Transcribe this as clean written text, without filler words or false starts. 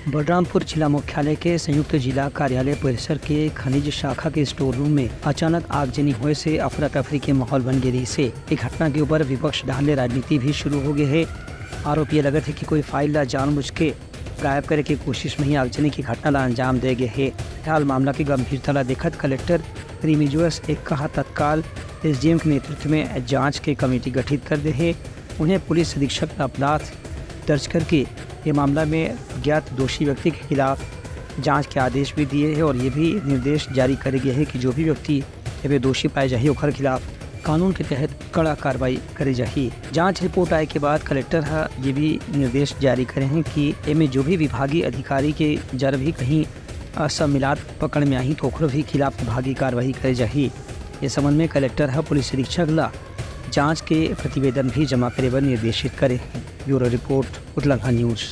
बलरामपुर जिला मुख्यालय के संयुक्त जिला कार्यालय परिसर के खनिज शाखा के स्टोर रूम में अचानक आगजनी होने से अफरा तफरी के माहौल बन गए। से एक घटना के ऊपर विपक्ष ढाले राजनीति भी शुरू हो गई है। आरोप ये लगे थे कि कोई फाइल ला जानबूझ के गायब करे की कोशिश में ही आगजनी की घटना ला अंजाम दे गए है। फिलहाल मामला की गंभीरता ला देखत कलेक्टर रिमिजुअस एक कहा तत्काल एसडीएम के नेतृत्व में जाँच के कमेटी गठित कर दे है। उन्हें पुलिस अधीक्षक अपराध दर्ज करके ये मामला में अज्ञात दोषी व्यक्ति के खिलाफ जांच के आदेश भी दिए हैं और ये भी निर्देश जारी करे गए हैं कि जो भी व्यक्ति ये दोषी पाए जाए ओकर खिलाफ कानून के तहत कड़ा कार्रवाई करे जाए। जांच रिपोर्ट आए के बाद कलेक्टर ये भी निर्देश जारी करे हैं कि इनमें जो भी विभागीय अधिकारी के जर भी कहीं असमिलात पकड़ में आई तो ओकरो भी खिलाफ विभागीय कार्रवाई करे जाए। इस संबंध में कलेक्टर पुलिस अधीक्षक ला जांच के प्रतिवेदन भी जमा करे बर निर्देशित करे। ब्यूरो रिपोर्ट उतलंघा न्यूज़।